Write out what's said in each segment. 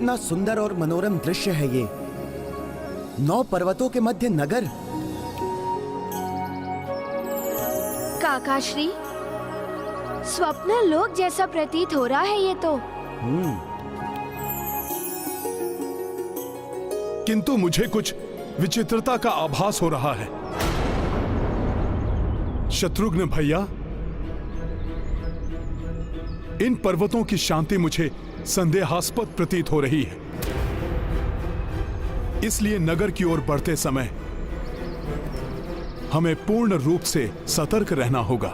कितना सुंदर और मनोरम दृश्य है ये। 9 पर्वतों के मध्य नगर। काकाश्री, स्वप्न लोक जैसा प्रतीत हो रहा है ये तो। किंतु मुझे कुछ विचित्रता का आभास हो रहा है। शत्रुघ्न भैया, इन पर्वतों की शांति मुझे संदेहास्पद प्रतीत हो रही है। इसलिए नगर की ओर बढ़ते समय हमें पूर्ण रूप से सतर्क रहना होगा।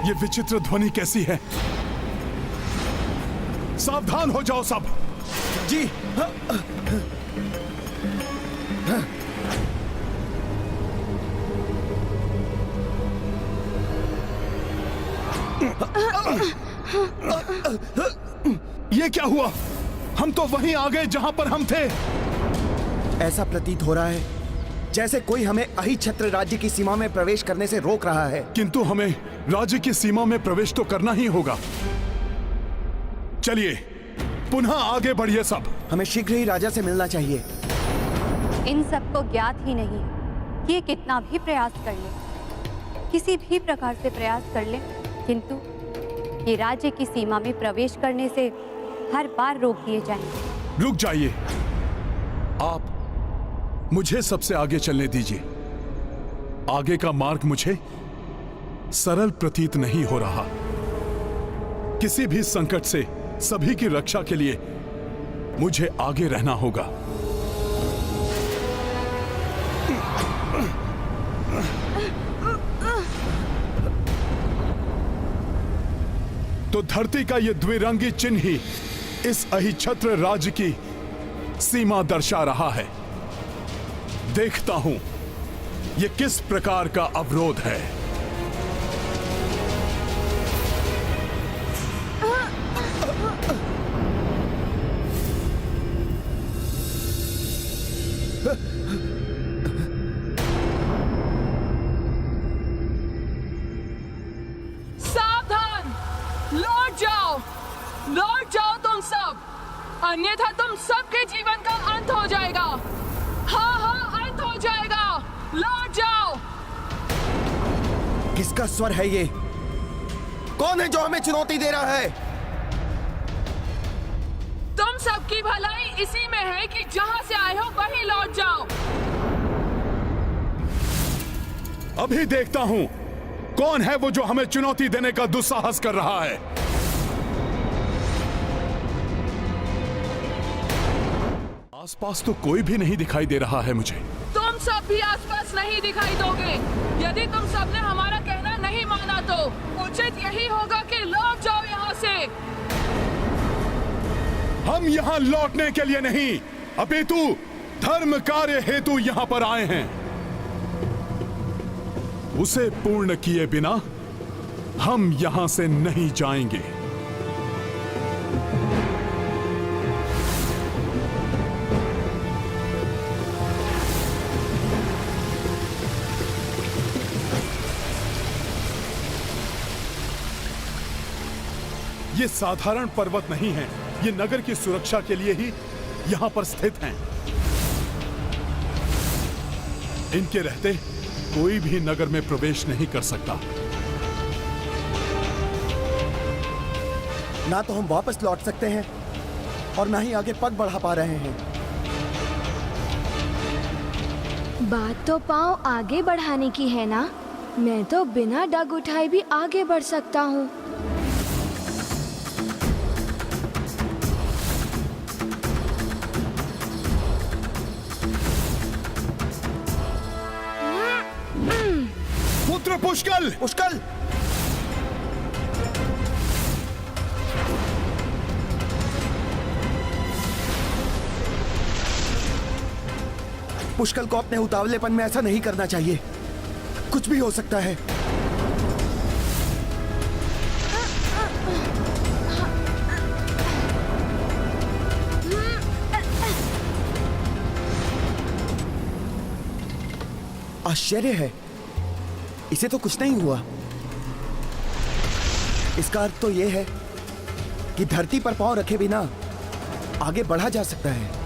ये विचित्र ध्वनि कैसी है? सावधान हो जाओ सब। जी। ये क्या हुआ? हम तो वहीं आ गए जहां पर हम थे। ऐसा प्रतीत हो रहा है जैसे कोई हमें अहिच्छत्र राज्य की सीमा में प्रवेश करने से रोक रहा है। किंतु हमें राज्य की सीमा में प्रवेश तो करना ही होगा। चलिए पुनः आगे बढ़िए सब। हमें शीघ्र ही राजा से मिलना चाहिए। इन सबको ज्ञात ही नहीं कि ये कितना भी प्रयास कर ले, किसी भी प्रकार से प्रयास कर ले, किंतु ये राज्य की सीमा में प्रवेश करने से हर बार रोक दिए जाएंगे। रुक जाइए, आप मुझे सबसे आगे चलने दीजिए। आगे का मार्ग मुझे सरल प्रतीत नहीं हो रहा। किसी भी संकट से सभी की रक्षा के लिए मुझे आगे रहना होगा। तो धरती का यह द्विरंगी चिन्ह ही इस अहिच्छत्र राज्य की सीमा दर्शा रहा है। देखता हूं ये किस प्रकार का अवरोध है। सावधान! लौट जाओ तुम सब, अन्यथा तुम सबके जीवन का अंत हो जाएगा। हाँ, अंत हो जाएगा। लौट जाओ। किसका स्वर है ये? कौन है जो हमें चुनौती दे रहा है? तुम सबकी भलाई इसी में है कि जहां से आए हो वहीं लौट जाओ। अभी देखता हूं कौन है वो जो हमें चुनौती देने का दुस्साहस कर रहा है। आसपास तो कोई भी नहीं दिखाई दे रहा है मुझे। तुम सब भी आसपास नहीं दिखाई दोगे। यदि तुम सब ने हमारा कहना नहीं माना तो उचित यही होगा कि लौट जाओ यहाँ से। हम यहाँ लौटने के लिए नहीं, अपितु धर्म कार्य हेतु यहाँ पर आए हैं। उसे पूर्ण किए बिना हम यहाँ से नहीं जाएंगे। ये साधारण पर्वत नहीं है, ये नगर की सुरक्षा के लिए ही यहां पर स्थित हैं। इनके रहते कोई भी नगर में प्रवेश नहीं कर सकता। ना तो हम वापस लौट सकते हैं और ना ही आगे पग बढ़ा पा रहे हैं। बात तो पाँव आगे बढ़ाने की है ना। मैं तो बिना डग उठाए भी आगे बढ़ सकता हूँ। पुत्र पुष्कल! पुष्कल! पुष्कल को अपने उतावलेपन में ऐसा नहीं करना चाहिए। कुछ भी हो सकता है। आश्चर्य है, इसे तो कुछ नहीं हुआ। इसका अर्थ तो यह है कि धरती पर पांव रखे बिना आगे बढ़ा जा सकता है।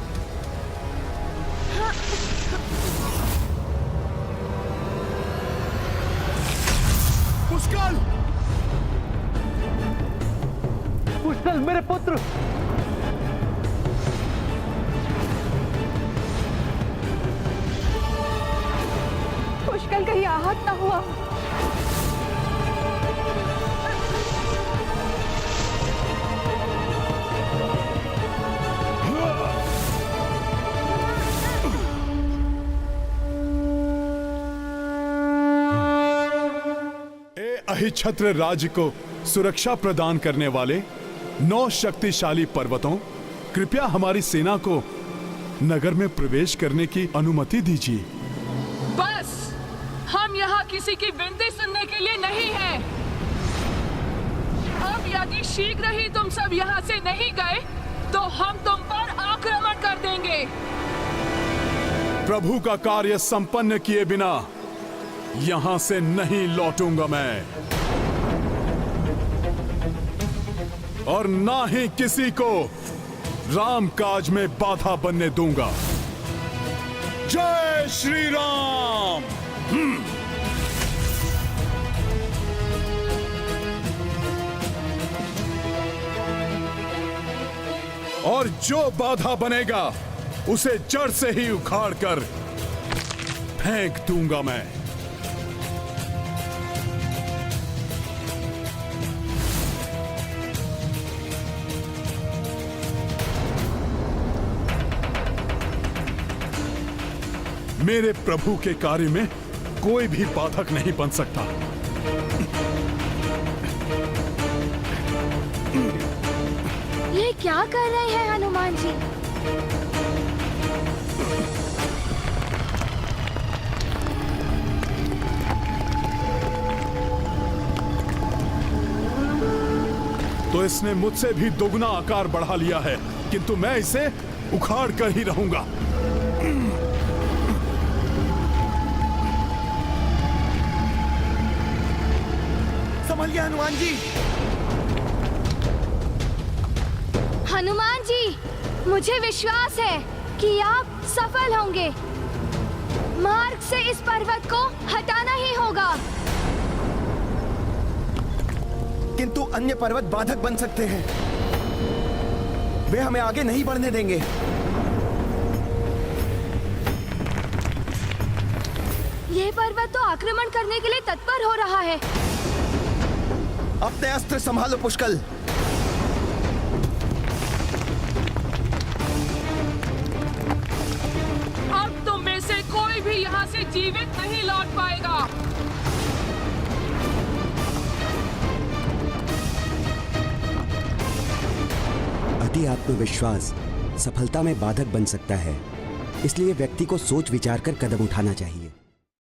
पुष्कल! पुष्कल मेरे पुत्र! पुष्कल कहीं आहत ना हुआ। अहिछत्र राज्य को सुरक्षा प्रदान करने वाले 9 शक्तिशाली पर्वतों, कृपया हमारी सेना को नगर में प्रवेश करने की अनुमति दीजिए। बस, हम यहाँ किसी की विनती सुनने के लिए नहीं हैं। अब यदि शीघ्र ही तुम सब यहाँ से नहीं गए तो हम तुम पर आक्रमण कर देंगे। प्रभु का कार्य संपन्न किए बिना यहां से नहीं लौटूंगा मैं, और ना ही किसी को राम काज में बाधा बनने दूंगा। जय श्री राम। और जो बाधा बनेगा उसे जड़ से ही उखाड़ कर फेंक दूंगा मैं। मेरे प्रभु के कार्य में कोई भी बाधक नहीं बन सकता। ये क्या कर रहे हैं हनुमान जी? तो इसने मुझसे भी दोगुना आकार बढ़ा लिया है, किंतु मैं इसे उखाड़ कर ही रहूंगा। संभलिए हनुमान जी। हनुमान जी, मुझे विश्वास है कि आप सफल होंगे। मार्ग से इस पर्वत को हटाना ही होगा। किंतु अन्य पर्वत बाधक बन सकते हैं, वे हमें आगे नहीं बढ़ने देंगे। ये पर्वत तो आक्रमण करने के लिए तत्पर हो रहा है। अपने अस्त्र संभालो पुष्कल। अब तुम में से कोई भी यहाँ से जीवित नहीं लौट पाएगा। अति आत्मविश्वास सफलता में बाधक बन सकता है, इसलिए व्यक्ति को सोच विचार कर कदम उठाना चाहिए।